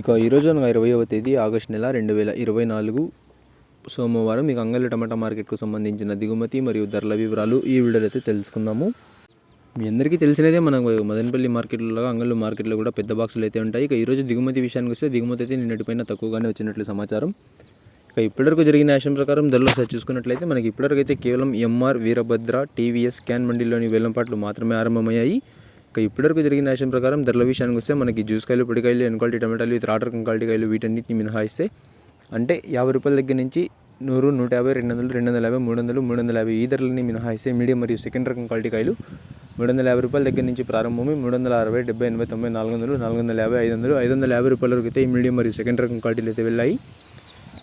ఇక ఈరోజు 20వ తేదీ ఆగస్టు నెల 2024 సోమవారం మీకు అంగళ్ళు టమాటా మార్కెట్కు సంబంధించిన దిగుమతి మరియు ధరల వివరాలు ఈ వీడియోలో అయితే తెలుసుకుందాము. మీ అందరికీ తెలిసినదే మన మదనపల్లి మార్కెట్లో అంగళ్ళు మార్కెట్లో కూడా పెద్ద బాక్సులు అయితే ఉంటాయి. ఇక ఈరోజు దిగుమతి విషయానికి వస్తే దిగుమతి అయితే నిన్నటిపైన తక్కువగానే వచ్చినట్లు సమాచారం. ఇక ఇప్పటివరకు జరిగిన యాక్షన్ ప్రకారం ధరలు ఒకసారి చూసుకున్నట్లయితే మనకి ఇప్పటివరకు అయితే కేవలం ఎంఆర్, వీరభద్ర, టీవీఎస్, క్యాన్ మండీలోని వేలంపాట్లు మాత్రమే ఆరంభమయ్యాయి. ఇక ఇప్పటివరకు జరిగిన యాక్షన్ ప్రకారం ధరల విషయానికి వస్తే మనకి జ్యూస్కాయలు, పొడికాయలు, ఎన్క్వాలిటీ టమాటాలు, థర్డ్ రకం క్వాలిటీ కాయలు వీటన్నిటిని మినహాయిస్తే అంటే ₹50 దగ్గర నుంచి 100, 150, 200, 250, 300, 350 ఈ ధరలని మినహాయిస్తే మీడియం మరియు సెకండ్ రకం క్వాలిటీ కాయలు ₹350 దగ్గర నుంచి ప్రారంభమై 360, 70, 80, 90, 400, 450, 500, ₹550 వరకు అయితే ఈ మీడియం మరియు సెకండ్ రకం క్వాలిటీలు అయితే వెళ్ళాయి.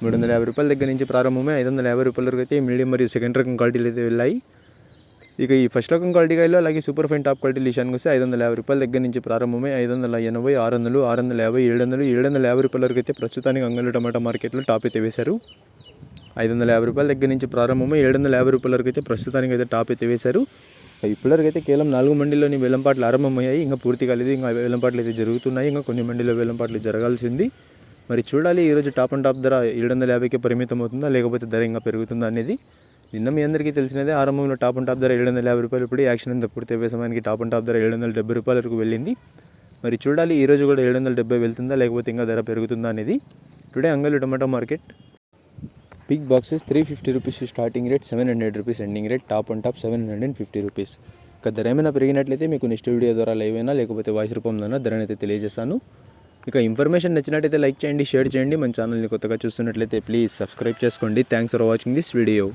₹350 దగ్గర నుంచి ప్రారంభమై ₹550 వరకు అయితే మీడియం మరియు సెకండ్ రకం క్వాలిటీలు అయితే వెళ్ళాయి. ఇక ఈ ఫస్ట్ రకం క్వాలిటీ కాయలు అలాగే సూపర్ ఫైన్ టాప్ క్వాలిటీ విషయానికి వస్తే ₹550 దగ్గర నుంచి ప్రారంభమై 580, 600, 650, 700, ₹750 వరకు అయితే ప్రస్తుతానికి అంగళ్ళు టమాటా మార్కెట్లో టాప్ అయితే వేశారు. ₹550 దగ్గర నుంచి ప్రారంభమై ₹750 వరకు అయితే ప్రస్తుతానికి అయితే టాప్ అయితే వేశారు. ఇప్పటివరకు అయితే కేవలం 4 మండీల్లోని వేలంపాట్లు ఆరంభమయ్యాయి. ఇంకా పూర్తి కాలేదు, ఇంకా వేలంపాట్లు అయితే జరుగుతున్నాయి. ఇంకా కొన్ని మండీలో వేలంపాట్లు జరగాల్సింది. మరి చూడాలి ఈరోజు టాప్ అండ్ టాప్ ధర 750కే పరిమితం అవుతుందా లేకపోతే ధర ఇంకా పెరుగుతుందా అనేది. నిన్న మీ అందరికీ తెలిసినదే ఆరంభంలో టాప్ అండ్ టాప్ ధర ₹750. ఇప్పుడు యాక్షన్ అంతా పూర్తి అయ్యే సమయానికి టాప్ అండ్ టాప్ ధర ₹770 వరకు వెళ్ళింది. మరి చూడాలి ఈరోజు కూడా 770 వెళ్తుందా లేకపోతే ఇంకా ధర పెరుగుతుందా అనేది. టుడే అంగళ్ళు టమాటా market big boxes ₹350 starting rate, ₹700 ending rate, top and top ₹750. ఇక ధర ఏమైనా పెరిగినట్లయితే మీకు నెక్స్ట్ వీడియో ద్వారా లైవ్ అయినా లేకపోతే వాయిస్ రూపంలో ధరని అయితే తెలియజేస్తాను. ఇక ఇన్ఫర్మేషన్ నచ్చినట్టయితే లైక్ చేయండి, షేర్ చేయండి. మన ఛానల్ని కొత్తగా చూస్తున్నట్లయితే ప్లీజ్ సబ్స్క్రైబ్ చేసుకోండి. Thanks for watching this video.